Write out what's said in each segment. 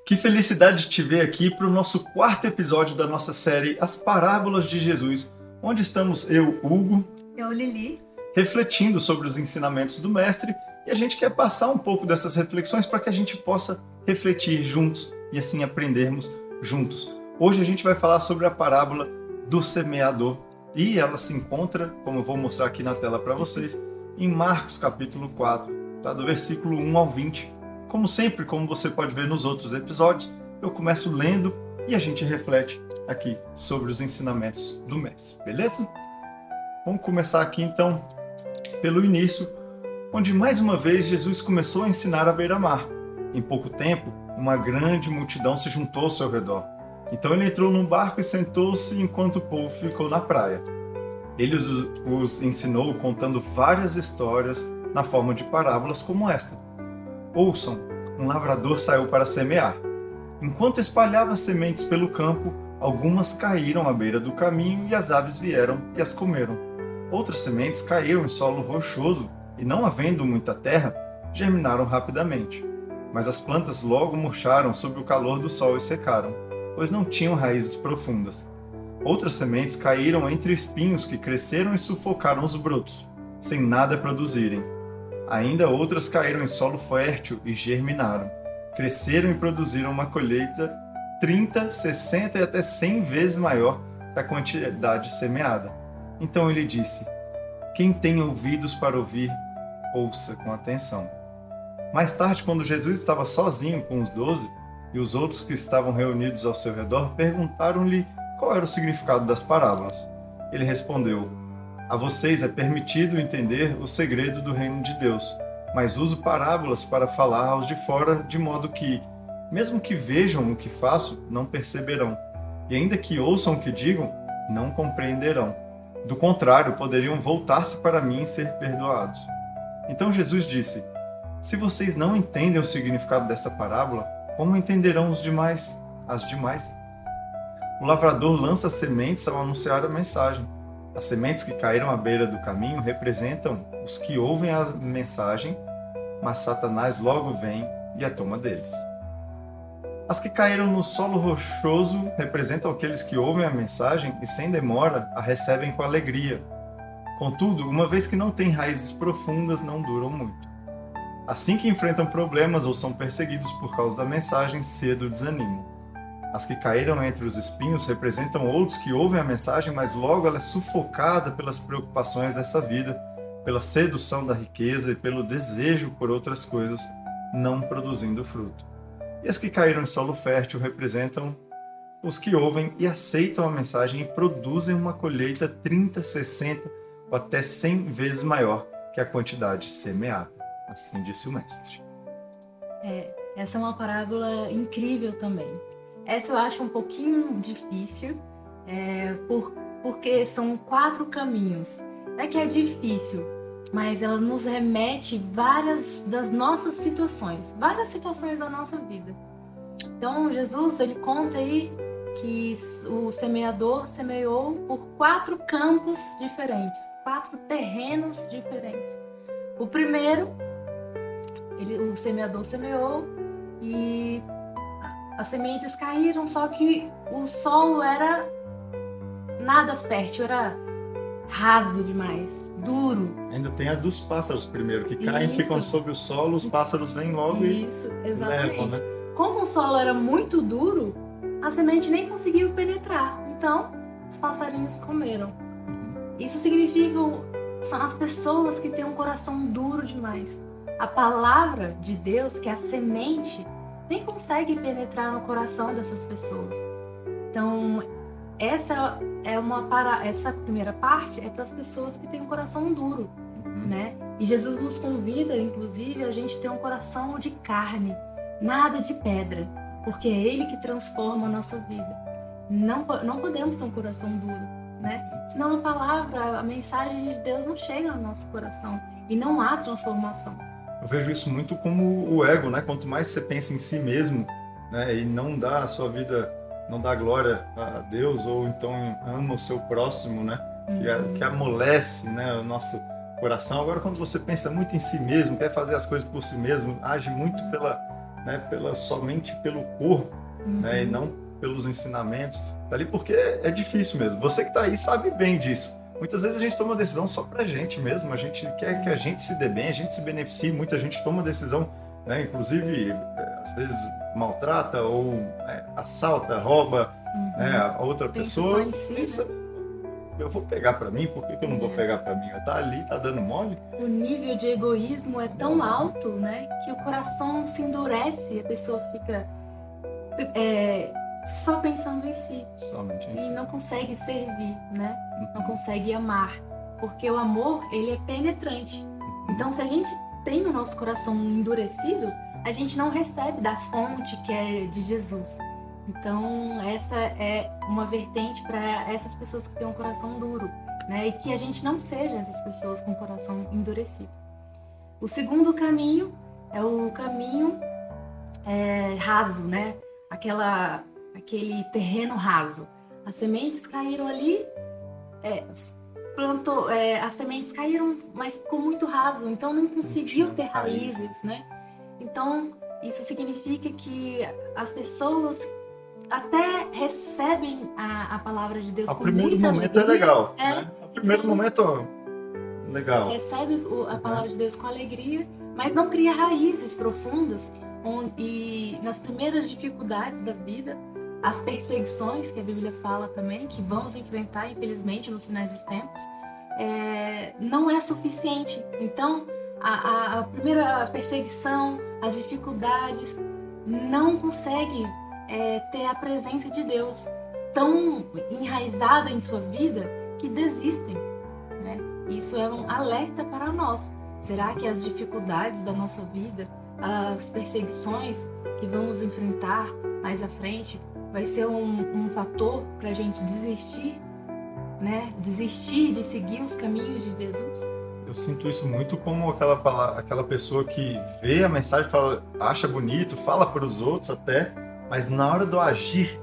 Que felicidade te ver aqui para o nosso quarto episódio da nossa série As Parábolas de Jesus, onde estamos eu, Hugo, Eu, Lili. refletindo sobre os ensinamentos do Mestre, e a gente quer passar um pouco dessas reflexões para que a gente possa refletir juntos e assim aprendermos juntos. Hoje a gente vai falar sobre a parábola do semeador, e ela se encontra, como eu vou mostrar aqui na tela para vocês, em Marcos capítulo 4, tá? Do versículo 1 ao 20. Como sempre, como você pode ver nos outros episódios, eu começo lendo e a gente reflete aqui sobre os ensinamentos do Mestre, beleza? Vamos começar aqui então pelo início, onde mais uma vez Jesus começou a ensinar à beira-mar. Em pouco tempo, uma grande multidão se juntou ao seu redor. Então ele entrou num barco e sentou-se enquanto o povo ficou na praia. Ele os ensinou contando várias histórias na forma de parábolas como esta. Ouçam, um lavrador saiu para semear. Enquanto espalhava sementes pelo campo, algumas caíram à beira do caminho e as aves vieram e as comeram. Outras sementes caíram em solo rochoso e, não havendo muita terra, germinaram rapidamente. Mas as plantas logo murcharam sob o calor do sol e secaram, pois não tinham raízes profundas. Outras sementes caíram entre espinhos que cresceram e sufocaram os brotos, sem nada produzirem. Ainda outras caíram em solo fértil e germinaram. Cresceram e produziram uma colheita 30, 60 e até 100 vezes maior que a quantidade semeada. Então ele disse: quem tem ouvidos para ouvir, ouça com atenção. Mais tarde, quando Jesus estava sozinho com os 12, e os outros que estavam reunidos ao seu redor perguntaram-lhe qual era o significado das parábolas. Ele respondeu: a vocês é permitido entender o segredo do reino de Deus, mas uso parábolas para falar aos de fora, de modo que, mesmo que vejam o que faço, não perceberão, e ainda que ouçam o que digo, não compreenderão. Do contrário, poderiam voltar-se para mim e ser perdoados. Então Jesus disse: se vocês não entendem o significado dessa parábola, como entenderão as demais? O lavrador lança sementes ao anunciar a mensagem. As sementes que caíram à beira do caminho representam os que ouvem a mensagem, mas Satanás logo vem e a toma deles. As que caíram no solo rochoso representam aqueles que ouvem a mensagem e, sem demora, a recebem com alegria. Contudo, uma vez que não têm raízes profundas, não duram muito. Assim que enfrentam problemas ou são perseguidos por causa da mensagem, cedo desanimam. As que caíram entre os espinhos representam outros que ouvem a mensagem, mas logo ela é sufocada pelas preocupações dessa vida, pela sedução da riqueza e pelo desejo por outras coisas, não produzindo fruto. E as que caíram em solo fértil representam os que ouvem e aceitam a mensagem e produzem uma colheita 30, 60 ou até 100 vezes maior que a quantidade semeada. Assim disse o Mestre. Essa é uma parábola incrível também. Essa eu acho um pouquinho difícil, porque são 4 caminhos. Não é que é difícil, mas ela nos remete várias das nossas situações, várias situações da nossa vida. Então, Jesus, ele conta aí que o semeador semeou por 4 campos diferentes, 4 terrenos diferentes. O primeiro, o semeador semeou e as sementes caíram, só que o solo era nada fértil, era raso demais, duro. Ainda tem a dos pássaros primeiro, que caem, ficam sob o solo, os pássaros vêm logo e levam, né? Como o solo era muito duro, a semente nem conseguiu penetrar, então os passarinhos comeram. Isso significa são as pessoas que têm um coração duro demais. A palavra de Deus, que é a semente, nem consegue penetrar no coração dessas pessoas. Então, essa primeira parte é para as pessoas que têm um coração duro, né? E Jesus nos convida, inclusive, a gente ter um coração de carne, nada de pedra, porque é Ele que transforma a nossa vida. Não podemos ter um coração duro, né? Senão a palavra, a mensagem de Deus não chega no nosso coração e não há transformação. Eu vejo isso muito como o ego, né? Quanto mais você pensa em si mesmo, né, e não dá a sua vida, não dá glória a Deus, ou então ama o seu próximo, né? Que amolece, né, o nosso coração. Agora, quando você pensa muito em si mesmo, quer fazer as coisas por si mesmo, age muito né, somente pelo corpo, né, e não pelos ensinamentos. Tá ali porque é difícil mesmo. Você que está aí sabe bem disso. Muitas vezes a gente toma decisão só pra gente mesmo. A gente quer que a gente se dê bem, a gente se beneficie. Muita gente toma decisão, né, inclusive às vezes maltrata ou assalta, rouba, né, a outra pessoa. Pensa, eu vou pegar pra mim, por que eu não vou pegar pra mim? Tá ali, tá dando mole. O nível de egoísmo é tão alto, né, que o coração se endurece, a pessoa fica só pensando em si. Somente em si. E não consegue servir, né? Não consegue amar. Porque o amor, ele é penetrante. Então, se a gente tem o nosso coração endurecido, a gente não recebe da fonte que é de Jesus. Então, essa é uma vertente para essas pessoas que têm um coração duro, né? E que a gente não seja essas pessoas com o coração endurecido. O segundo caminho é o caminho raso, né? Aquele terreno raso. As sementes caíram ali, as sementes caíram, mas ficou muito raso, então não conseguiu ter raízes, né? Então, isso significa que as pessoas até recebem a palavra de Deus com muita alegria. O primeiro momento é legal, né? O primeiro momento legal. Recebe a palavra de Deus com alegria, mas não cria raízes profundas. E nas primeiras dificuldades da vida, as perseguições que a Bíblia fala também, que vamos enfrentar, infelizmente, nos finais dos tempos, não é suficiente. Então, a primeira perseguição, as dificuldades, não consegue ter a presença de Deus tão enraizada em sua vida que desistem, né? Isso é um alerta para nós. Será que as dificuldades da nossa vida, as perseguições que vamos enfrentar mais à frente, vai ser um fator para a gente desistir, né? Desistir de seguir os caminhos de Jesus? Eu sinto isso muito como aquela pessoa que vê a mensagem, acha bonito, fala para os outros até, mas na hora do agir,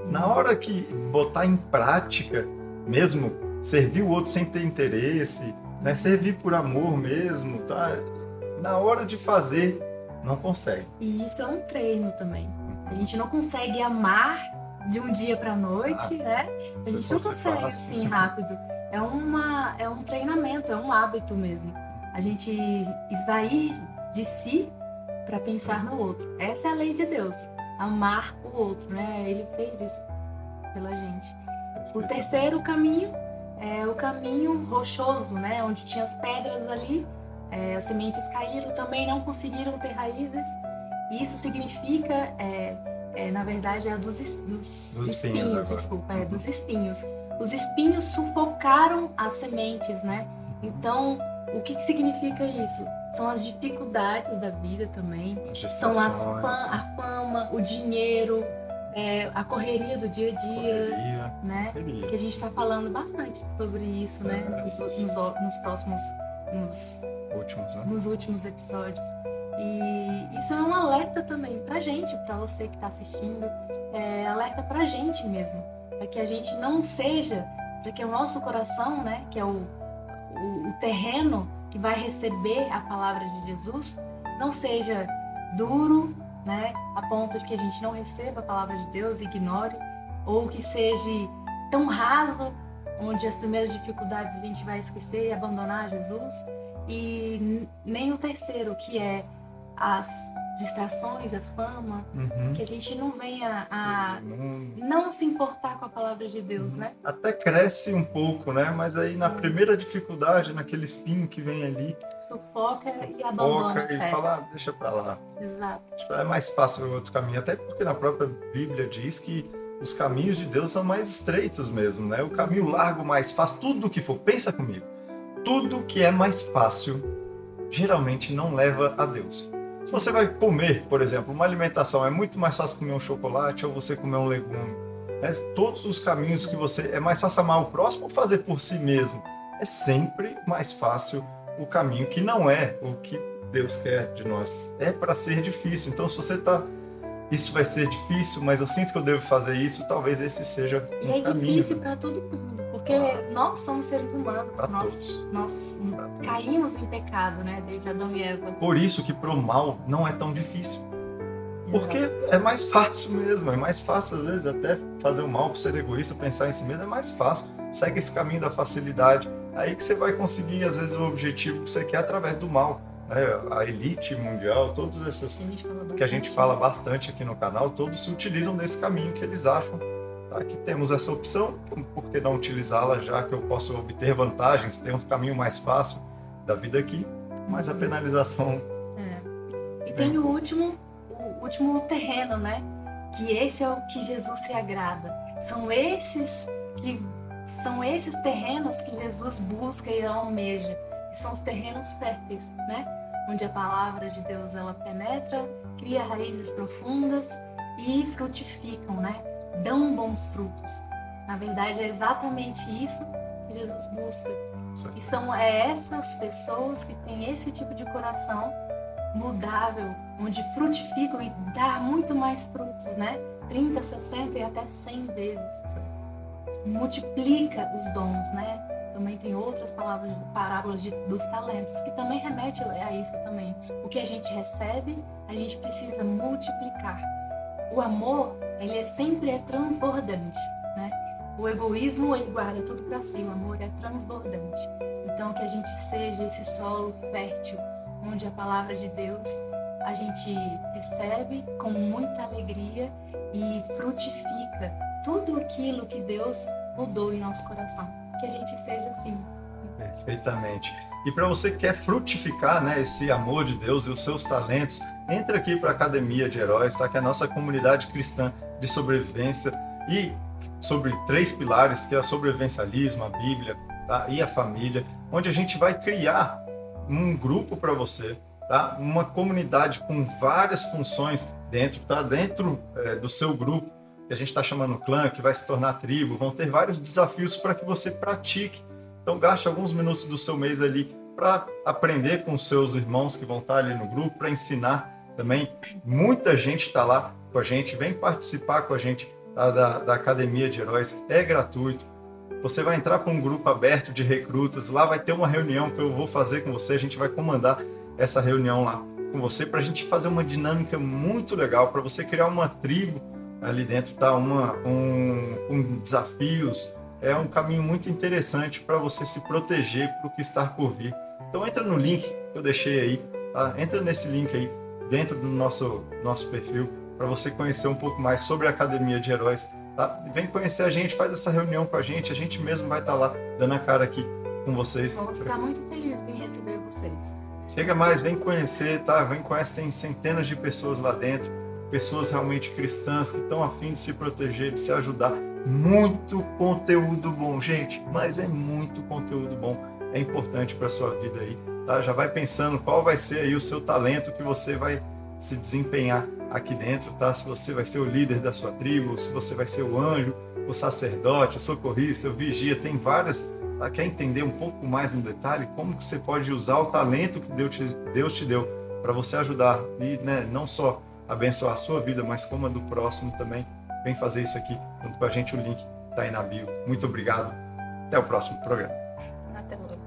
na hora que botar em prática mesmo, servir o outro sem ter interesse, né? Servir por amor mesmo, tá? Na hora de fazer, não consegue. E isso é um treino também. A gente não consegue amar de um dia para a noite, né? A gente não consegue assim rápido. É um treinamento, é um hábito mesmo. A gente esvair de si para pensar no outro. Essa é a lei de Deus. Amar o outro, né? Ele fez isso pela gente. O terceiro caminho é o caminho rochoso, né? Onde tinha as pedras ali, as sementes caíram, também não conseguiram ter raízes. Isso significa, na verdade, dos espinhos, desculpa, dos espinhos. Os espinhos sufocaram as sementes, né? Então, o que significa isso? São as dificuldades da vida também, são a fama, o dinheiro, a correria do dia a dia, né? Que a gente está falando bastante sobre isso, né? Nos últimos episódios. E isso é um alerta também pra gente, pra você que está assistindo, alerta pra gente mesmo, para que a gente não seja, para que o nosso coração, né, que é o terreno que vai receber a palavra de Jesus, não seja duro, né, a ponto de que a gente não receba a palavra de Deus, ignore, ou que seja tão raso, onde as primeiras dificuldades a gente vai esquecer e abandonar Jesus, e nem o terceiro, que é as distrações, a fama, que a gente não venha a não se importar com a palavra de Deus, né? Até cresce um pouco, né? Mas aí na primeira dificuldade, naquele espinho que vem ali, sufoca e abandona a fé. E fala, deixa pra lá. Exato. É mais fácil o outro caminho, até porque na própria Bíblia diz que os caminhos de Deus são mais estreitos mesmo, né? O caminho largo, mais fácil, tudo que for, pensa comigo, tudo que é mais fácil, geralmente não leva a Deus. Se você vai comer, por exemplo, uma alimentação, é muito mais fácil comer um chocolate ou você comer um legume. Né? Todos os caminhos que é mais fácil amar o próximo ou fazer por si mesmo. É sempre mais fácil o caminho que não é o que Deus quer de nós. É para ser difícil. Então, se você isso vai ser difícil, mas eu sinto que eu devo fazer isso, talvez esse seja um caminho. E é difícil para todo mundo, porque nós somos seres humanos, nós caímos em pecado, né, desde Adão e Eva. Por isso que pro mal não é tão difícil. Porque é mais fácil mesmo, é mais fácil às vezes até fazer o mal por ser egoísta, pensar em si mesmo, é mais fácil. Segue esse caminho da facilidade, aí que você vai conseguir às vezes o objetivo que você quer através do mal, né? A elite mundial, todas essas que a gente fala bastante aqui no canal, todos se utilizam desse caminho que eles acham, tá? Que temos essa opção, por que não utilizá-la, já que eu posso obter vantagens, ter um caminho mais fácil da vida aqui, mas a penalização... E tem o último terreno, né? Que esse é o que Jesus se agrada. São esses terrenos que Jesus busca e almeja. Que são os terrenos férteis, né? Onde a palavra de Deus ela penetra, cria raízes profundas e frutificam, né? Dão bons frutos. Na verdade, é exatamente isso que Jesus busca. E são essas pessoas que têm esse tipo de coração mudável, onde frutificam e dá muito mais frutos, né? 30, 60 e até 100 vezes. Multiplica os dons, né? Também tem outras parábolas dos talentos, que também remete a isso também. O que a gente recebe, a gente precisa multiplicar. O amor, ele sempre é transbordante, né? O egoísmo, ele guarda tudo para si, o amor é transbordante. Então, que a gente seja esse solo fértil, onde a palavra de Deus a gente recebe com muita alegria e frutifica tudo aquilo que Deus mudou em nosso coração. Que a gente seja assim. Perfeitamente. E para você que quer frutificar, né, esse amor de Deus e os seus talentos, entra aqui para a Academia de Heróis, tá? Que é a nossa comunidade cristã de sobrevivência e sobre 3 pilares, que é a sobrevivencialismo, a Bíblia, tá? E a família, onde a gente vai criar um grupo para você, tá? Uma comunidade com várias funções dentro, tá? Dentro do seu grupo, que a gente está chamando clã, que vai se tornar tribo, vão ter vários desafios para que você pratique. Então gaste alguns minutos do seu mês ali para aprender com os seus irmãos que vão estar ali no grupo, para ensinar também. Muita gente está lá com a gente, vem participar com a gente, tá? da Academia de Heróis, é gratuito. Você vai entrar para um grupo aberto de recrutas, lá vai ter uma reunião que eu vou fazer com você, a gente vai comandar essa reunião lá com você para a gente fazer uma dinâmica muito legal, para você criar uma tribo ali dentro, tá? Um desafios, é um caminho muito interessante para você se proteger para o que está por vir. Então entra no link que eu deixei aí, tá? Entra nesse link aí dentro do nosso perfil para você conhecer um pouco mais sobre a Academia de Heróis. Tá? Vem conhecer a gente, faz essa reunião com a gente mesmo vai estar lá dando a cara aqui com vocês. Vamos ficar muito felizes em receber vocês. Chega mais, vem conhecer, tá? Vem conhecer, tem centenas de pessoas lá dentro, pessoas realmente cristãs que estão a fim de se proteger, de se ajudar. Muito conteúdo bom, gente, mas é muito conteúdo bom, é importante para a sua vida aí, tá? Já vai pensando qual vai ser aí o seu talento que você vai se desempenhar aqui dentro, tá? Se você vai ser o líder da sua tribo, se você vai ser o anjo, o sacerdote, o socorrista, o vigia, tem várias, tá? Quer entender um pouco mais no detalhe como que você pode usar o talento que Deus te deu para você ajudar e, né, não só abençoar a sua vida, mas como a do próximo também. Vem fazer isso aqui junto com a gente, o link tá aí na bio. Muito obrigado, até o próximo programa. Até logo.